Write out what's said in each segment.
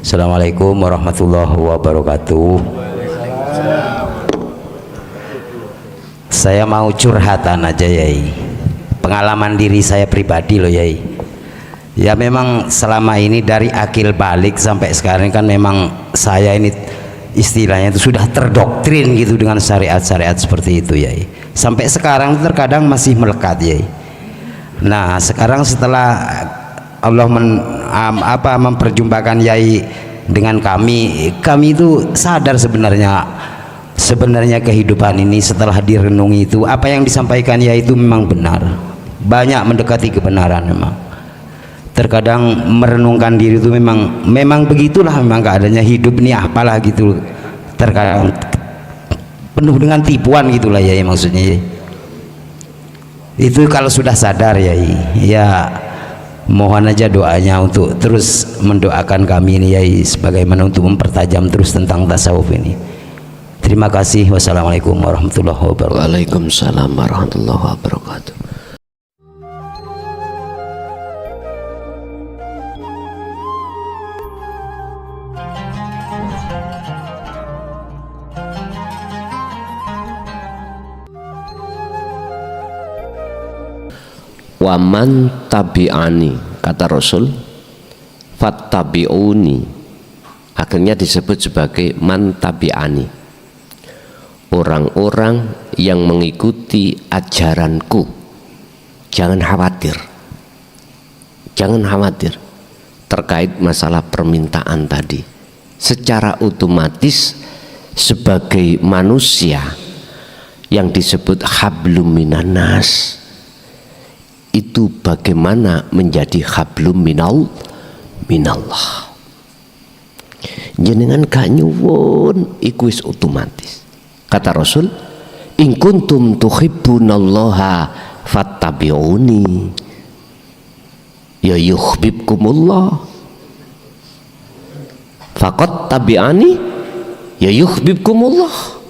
Assalamualaikum warahmatullahi wabarakatuh. Saya mau curhatan aja Yai, pengalaman diri saya pribadi loh Yai. Ya memang selama ini dari akil balik sampai sekarang kan memang saya ini istilahnya itu sudah terdoktrin gitu dengan syariat-syariat seperti itu Yai. Sampai sekarang terkadang masih melekat Yai. Nah sekarang setelah Allah memperjumpakan Yai dengan kami itu sadar sebenarnya kehidupan ini setelah direnungi itu apa yang disampaikan Yai itu memang benar, banyak mendekati kebenaran. Memang terkadang merenungkan diri itu memang begitulah, memang keadaannya hidup ini apalah gitu, terkadang penuh dengan tipuan gitulah Yai, maksudnya Yai. Itu kalau sudah sadar Yai, ya mohon aja doanya untuk terus mendoakan kami ini Yai, sebagaimana untuk mempertajam terus tentang tasawuf ini. Terima kasih. Wassalamualaikum warahmatullahi wabarakatuh. Waalaikumsalam warahmatullahi wabarakatuh. Waman tabi'ani, kata Rasul, fattabi'uni, akhirnya disebut sebagai man tabi'ani, orang-orang yang mengikuti ajaranku. Jangan khawatir terkait masalah permintaan tadi. Secara otomatis sebagai manusia yang disebut hablum minan nas, itu bagaimana menjadi hablum minallah. Jenengan gak nyuwun iku wis otomatis. Kata Rasul, in kuntum tuhibbunallaha fattabi'uni ya yuhibbukumullah, faqad tabi'ani ya yuhibbukumullah.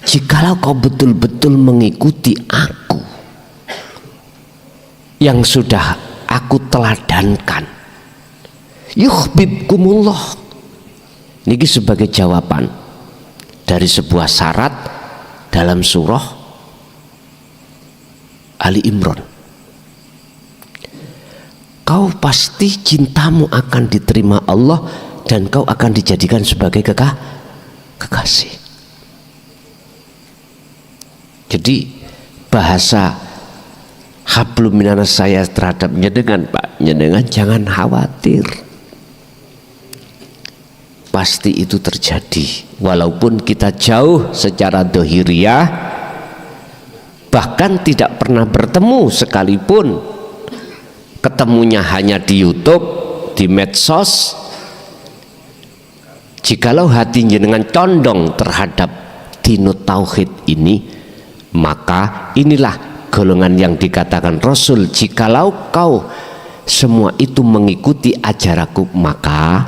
Jikalau kau betul-betul mengikuti aku yang sudah aku teladankan, yuhibbukumullah. Ini sebagai jawaban dari sebuah syarat dalam surah Ali Imran. Kau pasti cintamu akan diterima Allah dan kau akan dijadikan sebagai kekasih. Jadi bahasa hablum minanas saya terhadap nyedengan, Pak, nyedengan jangan khawatir, pasti itu terjadi walaupun kita jauh secara dohiriyah, bahkan tidak pernah bertemu sekalipun, ketemunya hanya di YouTube, di medsos. Jikalau hati jenengan condong terhadap dinut tauhid ini, maka inilah golongan yang dikatakan Rasul, jikalau kau semua itu mengikuti ajaranku maka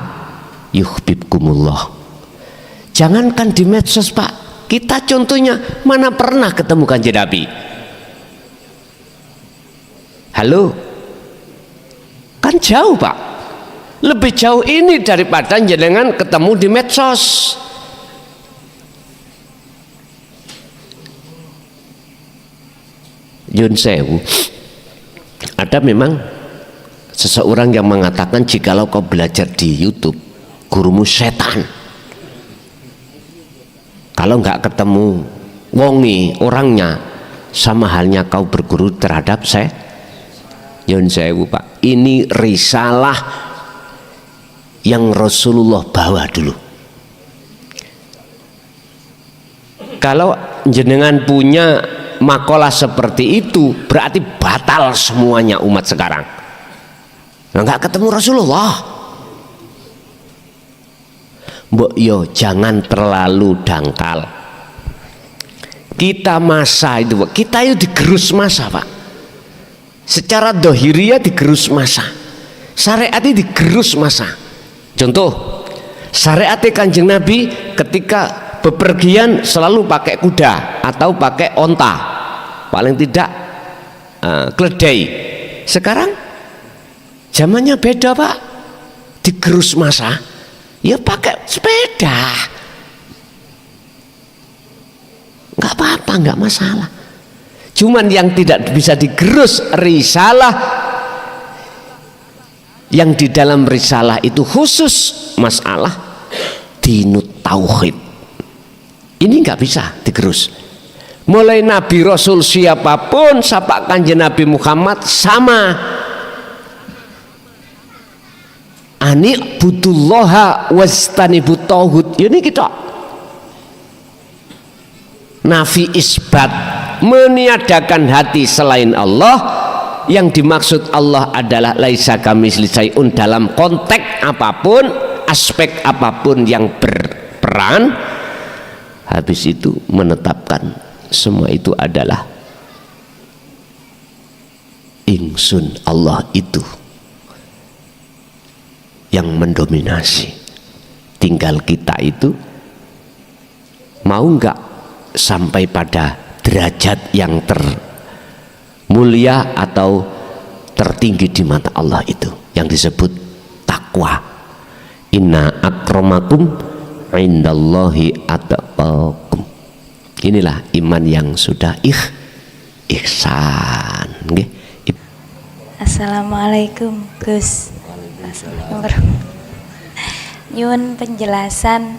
yuhibbukumullah. Jangankan di medsos, Pak, kita contohnya mana pernah ketemu Kanjeng Nabi? Halo, kan jauh, Pak, lebih jauh ini daripada jenengan ketemu di medsos. Yun sewu, ada memang seseorang yang mengatakan jikalau kau belajar di YouTube, gurumu setan. Kalau nggak ketemu wongi orangnya, sama halnya kau berguru terhadap saya. Yun sewu, Pak, ini risalah yang Rasulullah bawa dulu. Kalau jenengan punya makalah seperti itu, berarti batal semuanya umat sekarang. Nggak ketemu Rasulullah. Mbok yo jangan terlalu dangkal. Kita masa itu, kita itu digerus masa, Pak. Secara dohiriyah digerus masa, syariat itu digerus masa. Contoh, syariat Kanjeng Nabi ketika bepergian selalu pakai kuda atau pakai onta, paling tidak keledai. Sekarang zamannya beda, Pak. digerus masa, ya pakai sepeda, nggak apa-apa, nggak masalah. Cuman yang tidak bisa digerus risalah, yang di dalam risalah itu khusus masalah dinut tauhid, ini nggak bisa digerus. Mulai Nabi Rasul siapapun, sapa Kanjeng Nabi Muhammad sama. Ani butullaha wastanibut tauhid. Ini kita nafi isbat, meniadakan hati selain Allah. Yang dimaksud Allah adalah laisa kamitsli syai'un, dalam konteks apapun, aspek apapun yang berperan. Habis itu menetapkan semua itu adalah ingsun, Allah itu yang mendominasi. Tinggal kita itu mau nggak sampai pada derajat yang termulia atau tertinggi di mata Allah, itu yang disebut takwa. Inna akramakum indallahi atqakum. Inilah iman yang sudah ihsan. Assalamualaikum Gus. Nyun penjelasan.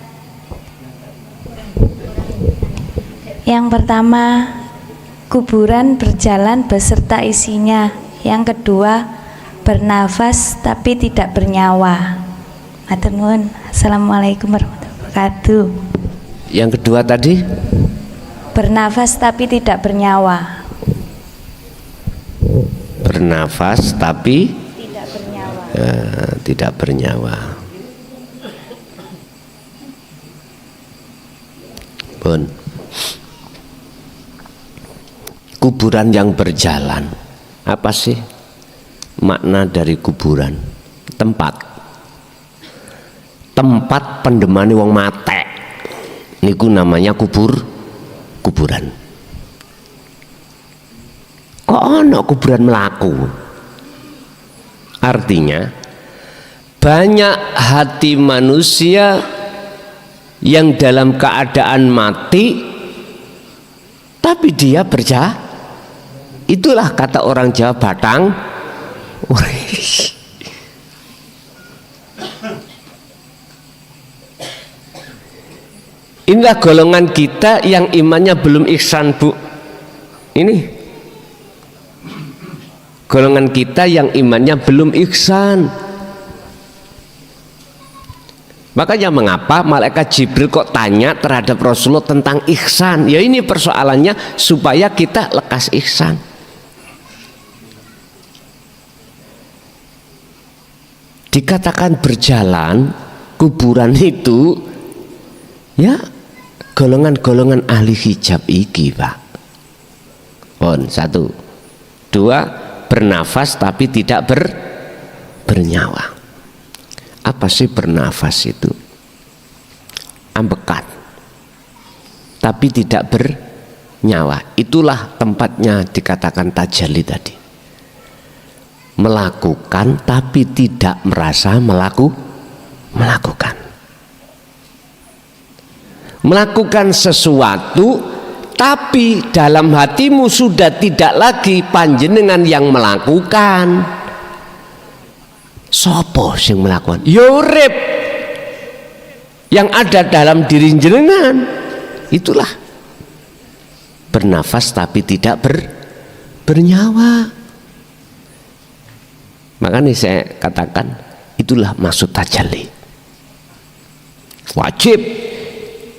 Yang pertama, kuburan berjalan beserta isinya. Yang kedua, bernafas tapi tidak bernyawa. Matur nuwun. Assalamualaikum warahmatullahi wabarakatuh. Yang kedua tadi, bernafas tapi tidak bernyawa. bernafas tapi Tidak bernyawa. tidak bernyawa. Pun kuburan yang berjalan, apa sih makna dari kuburan? Tempat pendemane wong mate, niku namanya kuburan. Kok ono kuburan melaku? Artinya banyak hati manusia yang dalam keadaan mati tapi dia berjalan. Itulah kata orang Jawa, batang uris. Inilah golongan kita yang imannya belum ihsan, Bu. Ini golongan kita yang imannya belum ihsan. Makanya mengapa malaikat Jibril kok tanya terhadap Rasulullah tentang ihsan? Ya ini persoalannya supaya kita lekas ihsan. Dikatakan berjalan kuburan itu ya golongan-golongan ahli hijab iki, Pak. Satu. Dua, bernafas tapi tidak bernyawa. Apa sih bernafas itu? Ambekan tapi tidak bernyawa. Itulah tempatnya dikatakan tajalli tadi. Melakukan tapi tidak merasa melakukan. Melakukan sesuatu tapi dalam hatimu sudah tidak lagi panjenengan yang melakukan. Sopo sing melakukan? Yorep yang ada dalam diri jenengan. Itulah bernafas tapi tidak bernyawa. Makanya saya katakan itulah maksud tajalli. Wajib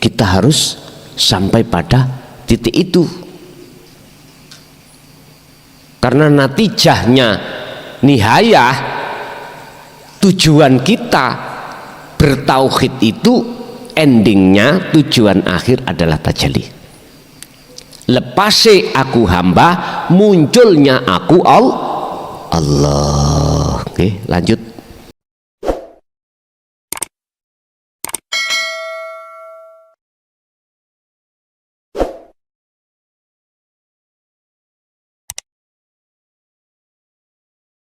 kita harus sampai pada titik itu, karena natijahnya nihayah tujuan kita bertauhid itu endingnya tujuan akhir adalah tajalli. Lepase aku hamba, munculnya aku Allah. Oke, lanjut.